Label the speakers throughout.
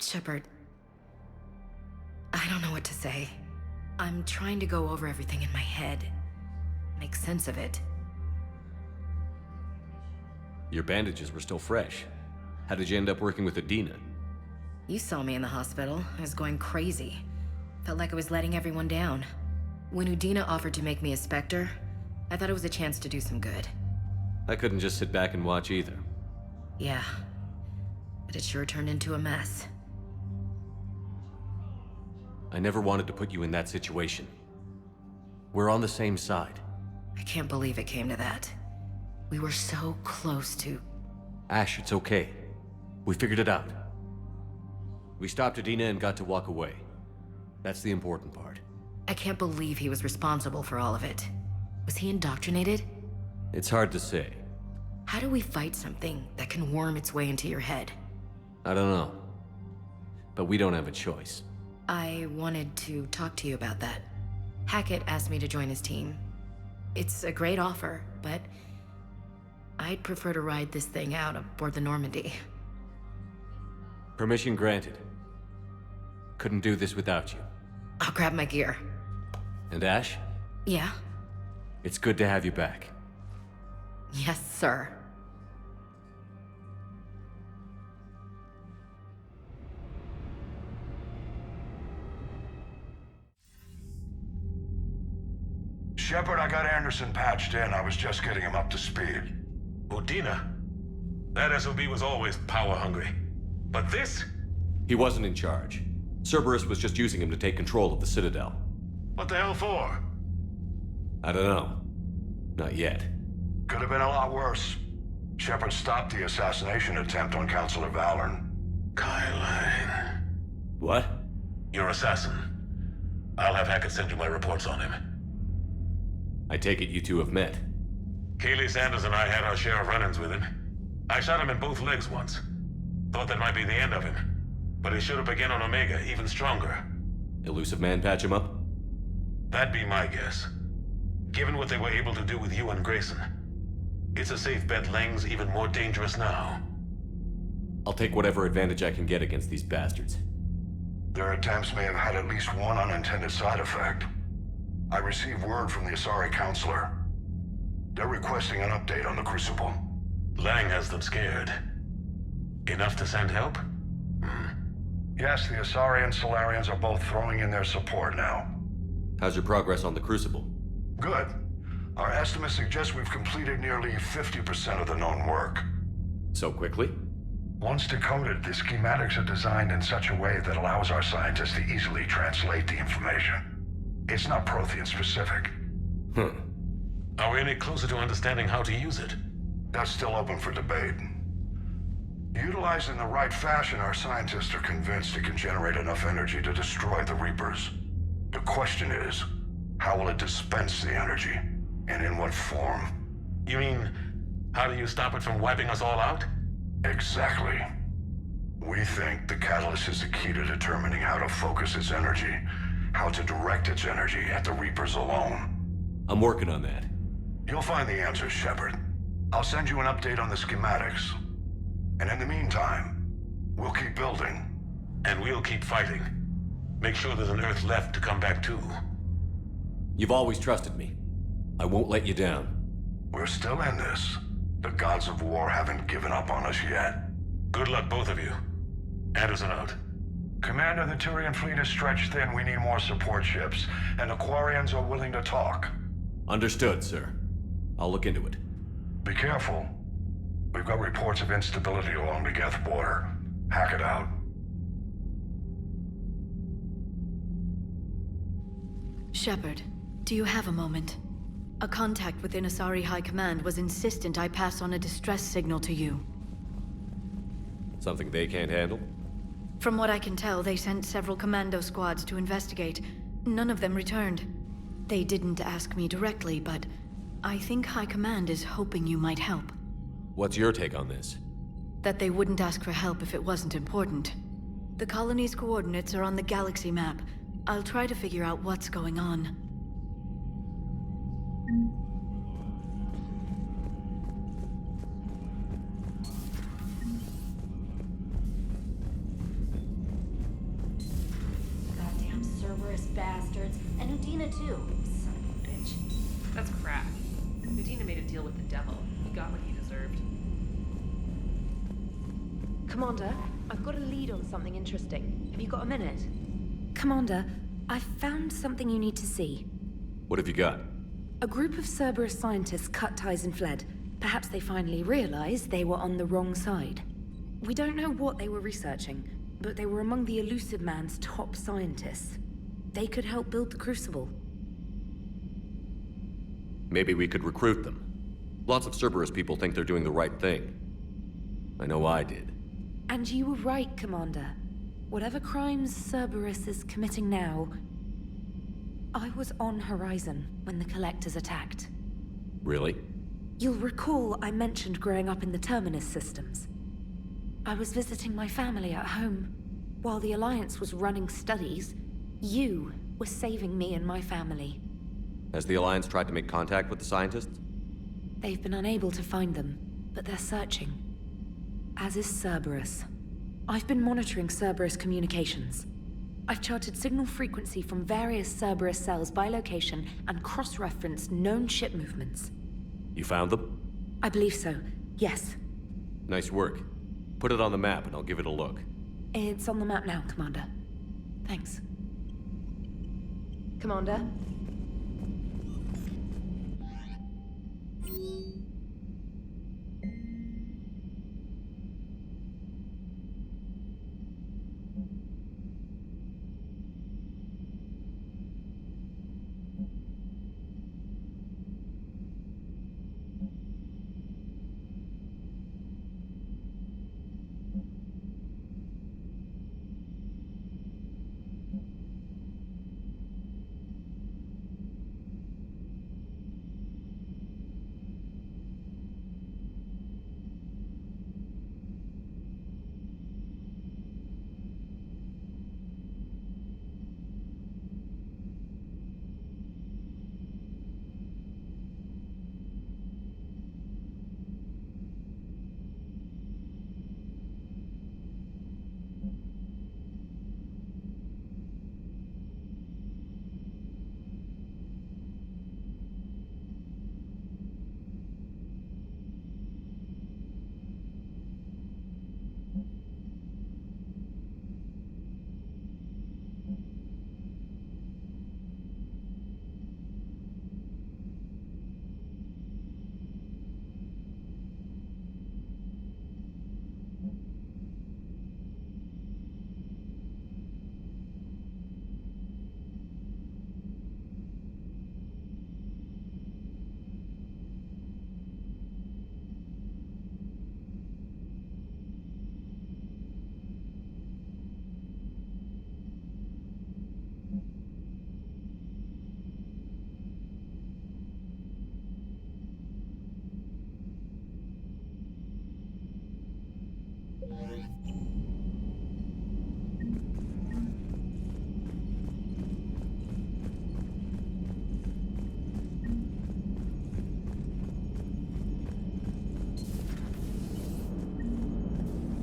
Speaker 1: Shepard, I don't know what to say. I'm trying to go over everything in my head. Make sense of it.
Speaker 2: Your bandages were still fresh. How did you end up working with Adina?
Speaker 1: You saw me in the hospital. I was going crazy. Felt like I was letting everyone down. When Udina offered to make me a Spectre, I thought it was a chance to do some good.
Speaker 2: I couldn't just sit back and watch either.
Speaker 1: Yeah. But it sure turned into a mess.
Speaker 2: I never wanted to put you in that situation. We're on the same side.
Speaker 1: I can't believe it came to that. We were so close to...
Speaker 2: Ash, it's okay. We figured it out. We stopped Adina and got to walk away. That's the important part.
Speaker 1: I can't believe he was responsible for all of it. Was he indoctrinated?
Speaker 2: It's hard to say.
Speaker 1: How do we fight something that can worm its way into your head?
Speaker 2: I don't know. But we don't have a choice.
Speaker 1: I wanted to talk to you about that. Hackett asked me to join his team. It's a great offer, but I'd prefer to ride this thing out aboard the Normandy.
Speaker 2: Permission granted. Couldn't do this without you.
Speaker 1: I'll grab my gear.
Speaker 2: And Ash?
Speaker 1: Yeah?
Speaker 2: It's good to have you back.
Speaker 1: Yes, sir.
Speaker 3: Shepard, I got Anderson patched in. I was just getting him up to speed.
Speaker 4: Udina? That SOB was always power-hungry. But this?
Speaker 2: He wasn't in charge. Cerberus was just using him to take control of the Citadel.
Speaker 4: What the hell for?
Speaker 2: I don't know. Not yet.
Speaker 3: Could have been a lot worse. Shepard stopped the assassination attempt on Councilor Valorn.
Speaker 4: Kyle.
Speaker 2: What?
Speaker 4: Your assassin. I'll have Hackett send you my reports on him.
Speaker 2: I take it you two have met.
Speaker 4: Kaylee Sanders and I had our share of run-ins with him. I shot him in both legs once. Thought that might be the end of him. But he showed up again on Omega, even stronger.
Speaker 2: Elusive Man patch him up?
Speaker 4: That'd be my guess. Given what they were able to do with you and Grayson. It's a safe bet Lang's even more dangerous now.
Speaker 2: I'll take whatever advantage I can get against these bastards.
Speaker 3: Their attempts may have had at least one unintended side effect. I received word from the Asari Counselor. They're requesting an update on the Crucible.
Speaker 4: Lang has them scared. Enough to send help?
Speaker 3: Yes, the Asari and Solarians are both throwing in their support now.
Speaker 2: How's your progress on the Crucible?
Speaker 3: Good. Our estimates suggest we've completed nearly 50% of the known work.
Speaker 2: So quickly?
Speaker 3: Once decoded, the schematics are designed in such a way that allows our scientists to easily translate the information. It's not Prothean specific.
Speaker 4: Are we any closer to understanding how to use it?
Speaker 3: That's still open for debate. Utilized in the right fashion, our scientists are convinced it can generate enough energy to destroy the Reapers. The question is, how will it dispense the energy? And in what form?
Speaker 4: You mean, how do you stop it from wiping us all out?
Speaker 3: Exactly. We think the catalyst is the key to determining how to focus its energy, how to direct its energy at the Reapers alone.
Speaker 2: I'm working on that.
Speaker 3: You'll find the answers, Shepard. I'll send you an update on the schematics. And in the meantime, we'll keep building.
Speaker 4: And we'll keep fighting. Make sure there's an Earth left to come back to.
Speaker 2: You've always trusted me. I won't let you down.
Speaker 3: We're still in this. The gods of war haven't given up on us yet.
Speaker 4: Good luck, both of you. Anderson out.
Speaker 3: Commander, the Turian fleet is stretched thin. We need more support ships. And the Quarians are willing to talk.
Speaker 2: Understood, sir. I'll look into it.
Speaker 3: Be careful. We've got reports of instability along the Geth border. Hack it out.
Speaker 5: Shepard, do you have a moment? A contact within Asari High Command was insistent I pass on a distress signal to you.
Speaker 2: Something they can't handle?
Speaker 5: From what I can tell, they sent several commando squads to investigate. None of them returned. They didn't ask me directly, but I think High Command is hoping you might help.
Speaker 2: What's your take on this?
Speaker 5: That they wouldn't ask for help if it wasn't important. The colony's coordinates are on the galaxy map. I'll try to figure out what's going on.
Speaker 6: Udina too. Son of a bitch.
Speaker 7: That's crap. Udina made a deal with the devil. He got what he deserved.
Speaker 6: Commander, I've got a lead on something interesting. Have you got a minute?
Speaker 8: Commander, I've found something you need to see.
Speaker 2: What have you got?
Speaker 8: A group of Cerberus scientists cut ties and fled. Perhaps they finally realized they were on the wrong side. We don't know what they were researching, but they were among the Elusive Man's top scientists. They could help build the Crucible.
Speaker 2: Maybe we could recruit them. Lots of Cerberus people think they're doing the right thing. I know I did.
Speaker 8: And you were right, Commander. Whatever crimes Cerberus is committing now, I was on Horizon when the Collectors attacked.
Speaker 2: Really?
Speaker 8: You'll recall I mentioned growing up in the Terminus systems. I was visiting my family at home. While the Alliance was running studies, you were saving me and my family.
Speaker 2: Has the Alliance tried to make contact with the scientists?
Speaker 8: They've been unable to find them, but they're searching. As is Cerberus. I've been monitoring Cerberus communications. I've charted signal frequency from various Cerberus cells by location and cross-referenced known ship movements.
Speaker 2: You found them?
Speaker 8: I believe so, yes.
Speaker 2: Nice work. Put it on the map and I'll give it a look.
Speaker 8: It's on the map now, Commander. Thanks.
Speaker 6: Commander?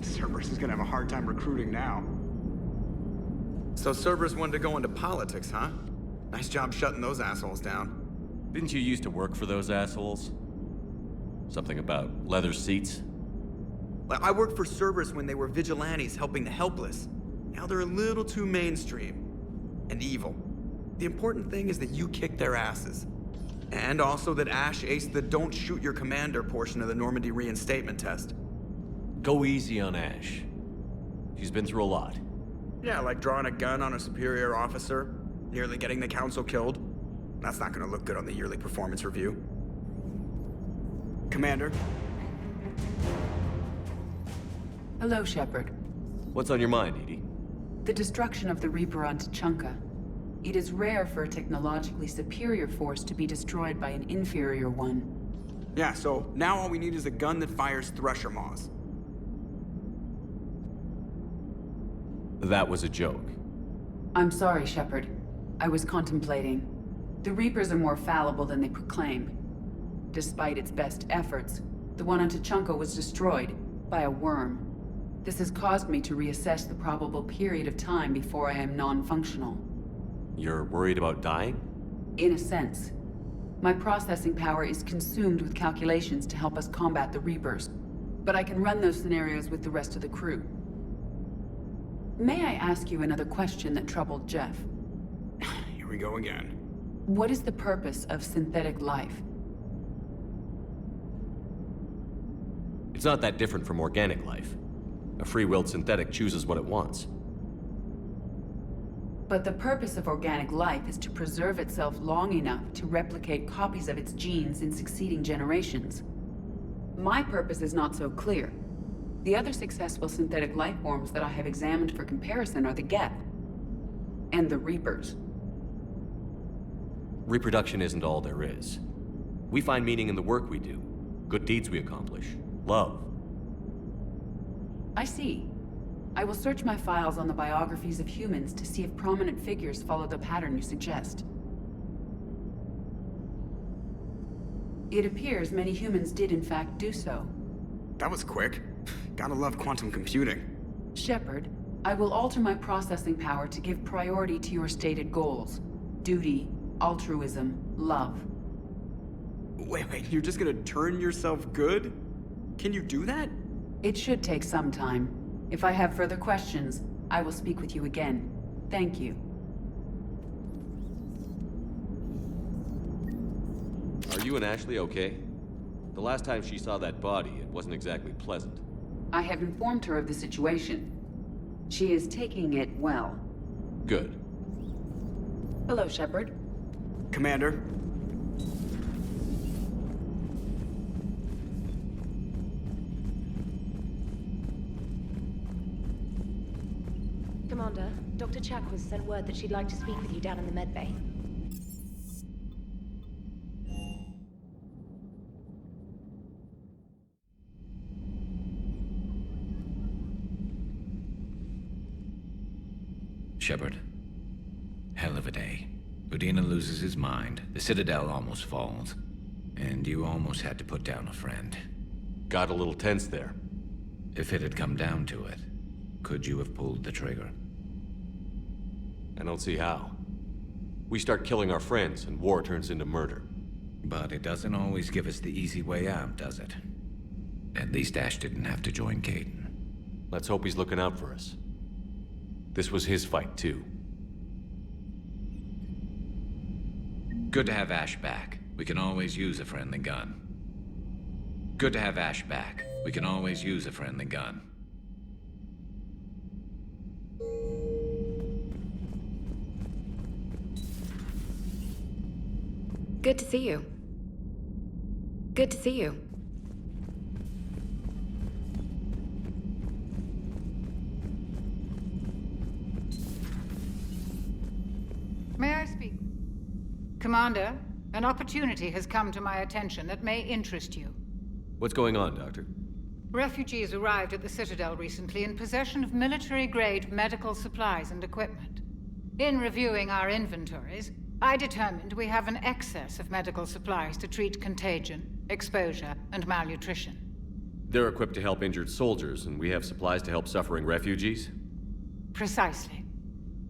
Speaker 9: Cerberus is gonna have a hard time recruiting now.
Speaker 10: So Cerberus wanted to go into politics, huh? Nice job shutting those assholes down.
Speaker 2: Didn't you used to work for those assholes? Something about leather seats?
Speaker 10: Well, I worked for Cerberus when they were vigilantes helping the helpless. Now they're a little too mainstream. And evil. The important thing is that you kick their asses. And also that Ash aced the don't shoot your commander portion of the Normandy reinstatement test.
Speaker 2: Go easy on Ash. She's been through a lot.
Speaker 10: Yeah, like drawing a gun on a superior officer, nearly getting the council killed. That's not gonna look good on the yearly performance review.
Speaker 9: Commander?
Speaker 11: Hello, Shepard.
Speaker 2: What's on your mind, Edie?
Speaker 11: The destruction of the Reaper on Tuchanka. It is rare for a technologically superior force to be destroyed by an inferior one.
Speaker 9: Yeah, so now all we need is a gun that fires Thresher Maws.
Speaker 2: That was a joke.
Speaker 11: I'm sorry, Shepard. I was contemplating. The Reapers are more fallible than they proclaim. Despite its best efforts, the one on Tuchanka was destroyed by a worm. This has caused me to reassess the probable period of time before I am non-functional.
Speaker 2: You're worried about dying?
Speaker 11: In a sense. My processing power is consumed with calculations to help us combat the Reapers. But I can run those scenarios with the rest of the crew. May I ask you another question that troubled Jeff?
Speaker 9: Here we go again.
Speaker 11: What is the purpose of synthetic life?
Speaker 2: It's not that different from organic life. A free-willed synthetic chooses what it wants.
Speaker 11: But the purpose of organic life is to preserve itself long enough to replicate copies of its genes in succeeding generations. My purpose is not so clear. The other successful synthetic life forms that I have examined for comparison are the Geth and the Reapers.
Speaker 2: Reproduction isn't all there is. We find meaning in the work we do, good deeds we accomplish, love.
Speaker 11: I see. I will search my files on the biographies of humans to see if prominent figures follow the pattern you suggest. It appears many humans did in fact do so.
Speaker 9: That was quick. Gotta love quantum computing.
Speaker 11: Shepard, I will alter my processing power to give priority to your stated goals. Duty, altruism, love.
Speaker 9: Wait, you're just gonna turn yourself good? Can you do that?
Speaker 11: It should take some time. If I have further questions, I will speak with you again. Thank you.
Speaker 2: Are you and Ashley okay? The last time she saw that body, it wasn't exactly pleasant.
Speaker 11: I have informed her of the situation. She is taking it well.
Speaker 2: Good.
Speaker 11: Hello, Shepard.
Speaker 9: Commander.
Speaker 6: Commander, Dr. Chakwas sent word that she'd like to speak with you down in the med bay.
Speaker 12: Shepard. Hell of a day. Udina loses his mind, the Citadel almost falls, and you almost had to put down a friend.
Speaker 2: Got a little tense there.
Speaker 12: If it had come down to it, could you have pulled the trigger?
Speaker 2: I don't see how. We start killing our friends, and war turns into murder.
Speaker 12: But it doesn't always give us the easy way out, does it? At least Ash didn't have to join Caden.
Speaker 2: Let's hope he's looking out for us. This was his fight, too.
Speaker 12: Good to have Ash back. We can always use a friendly gun. Good to have Ash back. We can always use a friendly gun.
Speaker 1: Good to see you. Good to see you.
Speaker 13: May I speak? Commander, an opportunity has come to my attention that may interest you.
Speaker 2: What's going on, Doctor?
Speaker 13: Refugees arrived at the Citadel recently in possession of military-grade medical supplies and equipment. In reviewing our inventories, I determined we have an excess of medical supplies to treat contagion, exposure, and malnutrition.
Speaker 2: They're equipped to help injured soldiers, and we have supplies to help suffering refugees?
Speaker 13: Precisely.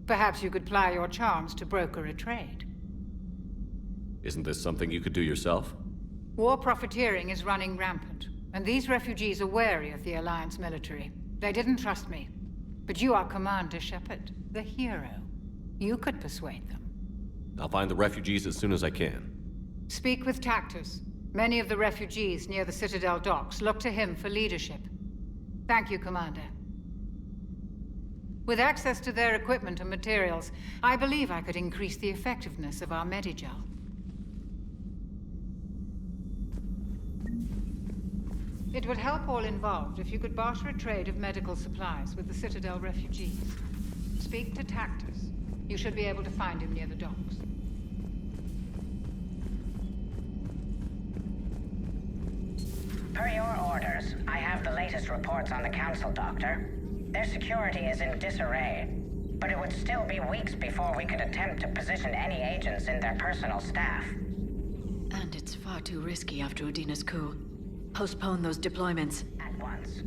Speaker 13: Perhaps you could ply your charms to broker a trade.
Speaker 2: Isn't this something you could do yourself?
Speaker 13: War profiteering is running rampant, and these refugees are wary of the Alliance military. They didn't trust me. But you are Commander Shepard, the hero. You could persuade them.
Speaker 2: I'll find the refugees as soon as I can.
Speaker 13: Speak with Tactus. Many of the refugees near the Citadel docks look to him for leadership. Thank you, Commander. With access to their equipment and materials, I believe I could increase the effectiveness of our Medigel. It would help all involved if you could barter a trade of medical supplies with the Citadel refugees. Speak to Tactus. You should be able to find him near the docks.
Speaker 14: Per your orders, I have the latest reports on the Council, Doctor. Their security is in disarray, but it would still be weeks before we could attempt to position any agents in their personal staff.
Speaker 5: And it's far too risky after Udina's coup. Postpone those deployments.
Speaker 14: At once.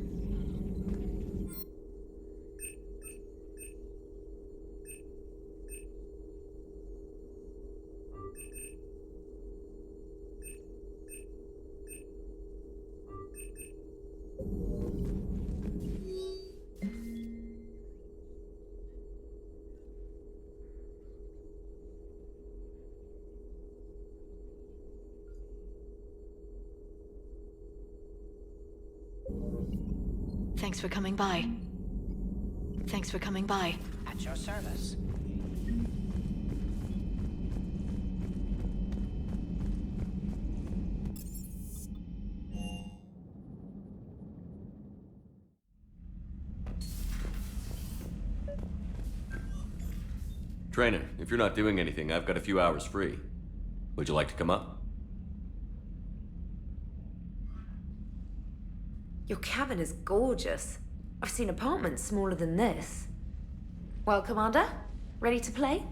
Speaker 5: Thanks for coming by. Thanks for coming by.
Speaker 14: At your service.
Speaker 2: Trainer, if you're not doing anything, I've got a few hours free. Would you like to come up?
Speaker 8: Your cabin is gorgeous. I've seen apartments smaller than this. Well, Commander, ready to play?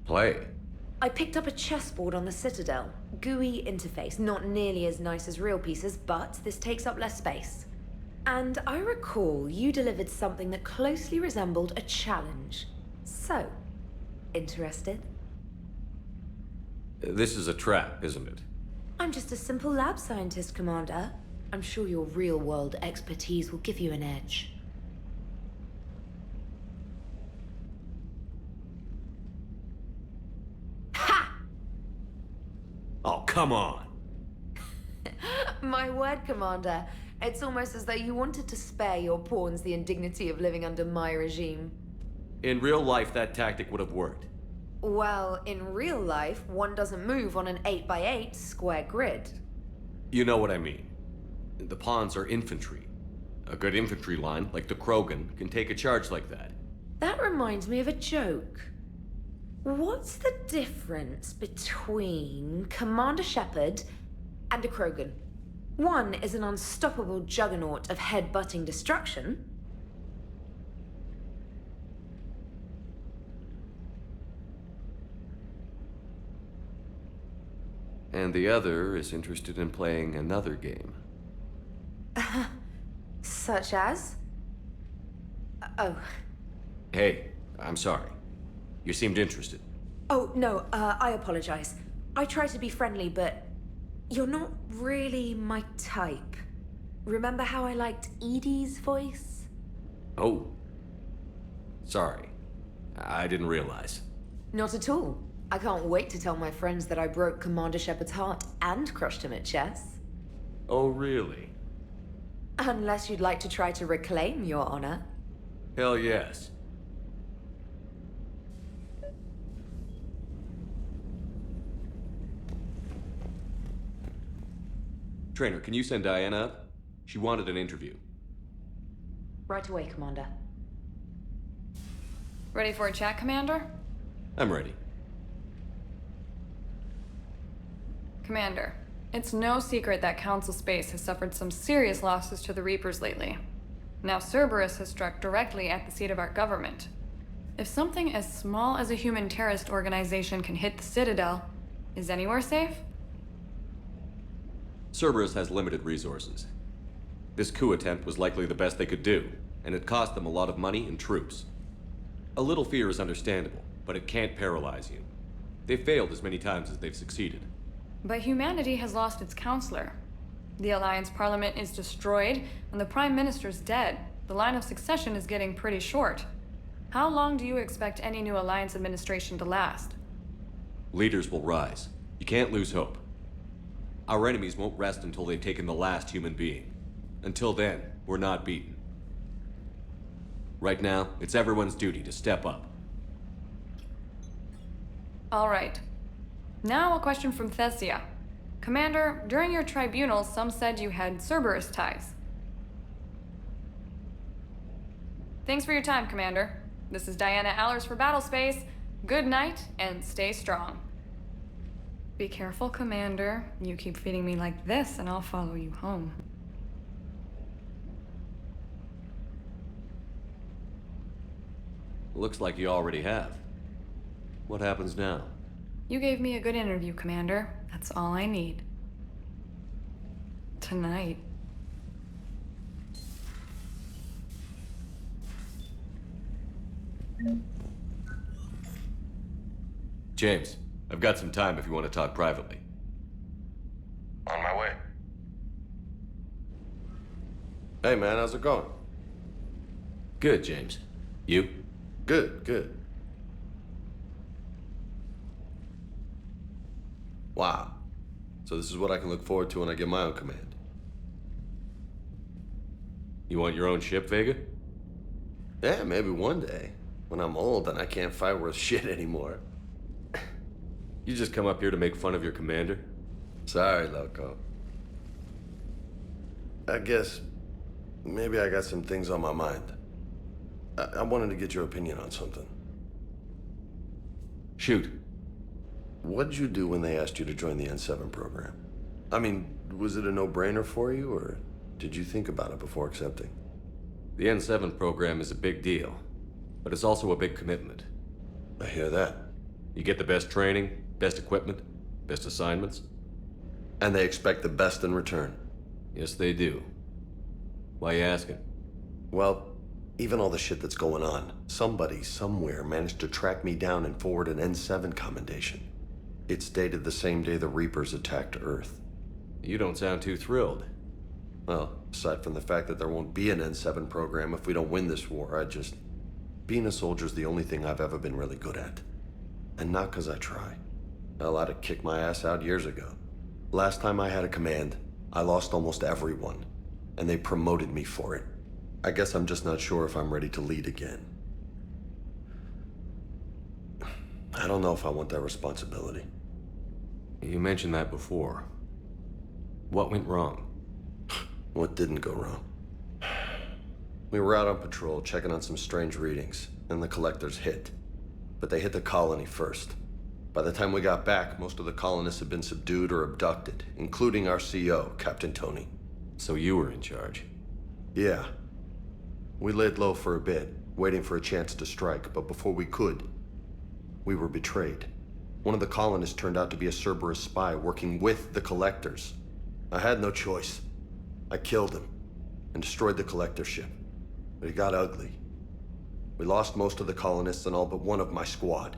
Speaker 2: Play?
Speaker 8: I picked up a chessboard on the Citadel. GUI interface, not nearly as nice as real pieces, but this takes up less space. And I recall you delivered something that closely resembled a challenge. So, interested?
Speaker 2: This is a trap, isn't it?
Speaker 8: I'm just a simple lab scientist, Commander. I'm sure your real-world expertise will give you an edge. Ha!
Speaker 2: Oh, come on!
Speaker 8: My word, Commander. It's almost as though you wanted to spare your pawns the indignity of living under my regime.
Speaker 2: In real life, that tactic would have worked.
Speaker 8: Well, in real life, one doesn't move on an 8x8 square grid.
Speaker 2: You know what I mean. The pawns are infantry. A good infantry line, like the Krogan, can take a charge like that.
Speaker 8: That reminds me of a joke. What's the difference between Commander Shepard and a Krogan? One is an unstoppable juggernaut of head-butting destruction.
Speaker 2: And the other is interested in playing another game.
Speaker 8: Such as? Oh.
Speaker 2: Hey, I'm sorry. You seemed interested.
Speaker 8: Oh, no, I apologize. I try to be friendly, but you're not really my type. Remember how I liked Edie's voice?
Speaker 2: Oh. Sorry. I didn't realize.
Speaker 8: Not at all. I can't wait to tell my friends that I broke Commander Shepard's heart and crushed him at chess.
Speaker 2: Oh, really?
Speaker 8: Unless you'd like to try to reclaim your honor.
Speaker 2: Hell yes. Trainer, can you send Diana up? She wanted an interview.
Speaker 8: Right away, Commander.
Speaker 15: Ready for a chat, Commander?
Speaker 2: I'm ready.
Speaker 15: Commander, it's no secret that Council Space has suffered some serious losses to the Reapers lately. Now Cerberus has struck directly at the seat of our government. If something as small as a human terrorist organization can hit the Citadel, is anywhere safe?
Speaker 2: Cerberus has limited resources. This coup attempt was likely the best they could do, and it cost them a lot of money and troops. A little fear is understandable, but it can't paralyze you. They've failed as many times as they've succeeded.
Speaker 15: But humanity has lost its counselor. The Alliance Parliament is destroyed, and the Prime Minister's dead. The line of succession is getting pretty short. How long do you expect any new Alliance administration to last?
Speaker 2: Leaders will rise. You can't lose hope. Our enemies won't rest until they've taken the last human being. Until then, we're not beaten. Right now, it's everyone's duty to step up.
Speaker 15: All right. Now a question from Thesia. Commander, during your tribunal, some said you had Cerberus ties. Thanks for your time, Commander. This is Diana Allers for Battlespace. Good night, and stay strong. Be careful, Commander. You keep feeding me like this, and I'll follow you home.
Speaker 2: Looks like you already have. What happens now?
Speaker 15: You gave me a good interview, Commander. That's all I need. Tonight.
Speaker 2: James, I've got some time if you want to talk privately.
Speaker 4: On my way.
Speaker 16: Hey man, how's it going?
Speaker 2: Good, James. You?
Speaker 16: Good, good. Wow. So this is what I can look forward to when I get my own command.
Speaker 2: You want your own ship, Vega?
Speaker 16: Yeah, maybe one day. When I'm old and I can't fight worth shit anymore.
Speaker 2: You just come up here to make fun of your commander?
Speaker 16: Sorry, Loco. I guess maybe I got some things on my mind. I wanted to get your opinion on something.
Speaker 2: Shoot.
Speaker 16: What did you do when they asked you to join the N7 program? I mean, was it a no-brainer for you, or did you think about it before accepting?
Speaker 2: The N7 program is a big deal, but it's also a big commitment.
Speaker 16: I hear that.
Speaker 2: You get the best training, best equipment, best assignments.
Speaker 16: And they expect the best in return.
Speaker 2: Yes, they do. Why you asking?
Speaker 16: Well, even all the shit that's going on, somebody somewhere managed to track me down and forward an N7 commendation. It's dated the same day the Reapers attacked Earth.
Speaker 2: You don't sound too thrilled.
Speaker 16: Well, aside from the fact that there won't be an N7 program if we don't win this war, being a soldier's the only thing I've ever been really good at. And not because I try. Hell, I'd have kicked my ass out years ago. Last time I had a command, I lost almost everyone, and they promoted me for it. I guess I'm just not sure if I'm ready to lead again. I don't know if I want that responsibility.
Speaker 2: You mentioned that before. What went wrong?
Speaker 16: What didn't go wrong? We were out on patrol, checking on some strange readings, and the collectors hit. But they hit the colony first. By the time we got back, most of the colonists had been subdued or abducted, including our CO, Captain Tony.
Speaker 2: So you were in charge?
Speaker 16: Yeah. We laid low for a bit, waiting for a chance to strike, but before we could, we were betrayed. One of the colonists turned out to be a Cerberus spy working with the collectors. I had no choice. I killed him and destroyed the collector ship. But it got ugly. We lost most of the colonists and all but one of my squad.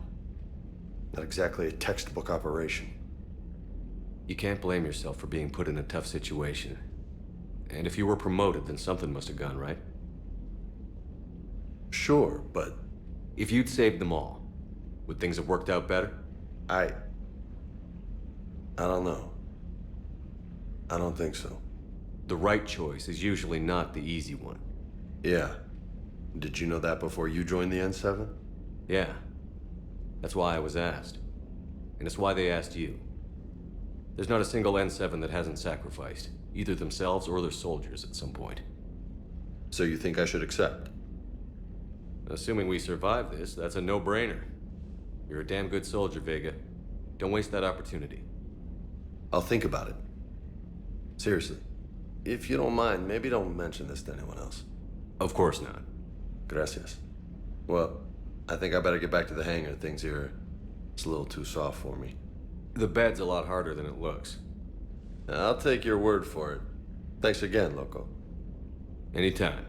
Speaker 16: Not exactly a textbook operation.
Speaker 2: You can't blame yourself for being put in a tough situation. And if you were promoted, then something must have gone right.
Speaker 16: Sure, but...
Speaker 2: If you'd saved them all, would things have worked out better?
Speaker 16: I don't know. I don't think so.
Speaker 2: The right choice is usually not the easy one.
Speaker 16: Yeah. Did you know that before you joined the N7?
Speaker 2: Yeah. That's why I was asked. And it's why they asked you. There's not a single N7 that hasn't sacrificed, either themselves or their soldiers at some point.
Speaker 16: So you think I should accept?
Speaker 2: Assuming we survive this, that's a no-brainer. You're a damn good soldier, Vega. Don't waste that opportunity.
Speaker 16: I'll think about it. Seriously. If you don't mind, maybe don't mention this to anyone else.
Speaker 2: Of course not.
Speaker 16: Gracias. Well, I think I better get back to the hangar. Things here, it's a little too soft for me.
Speaker 2: The bed's a lot harder than it looks.
Speaker 16: I'll take your word for it. Thanks again, Loco.
Speaker 2: Anytime.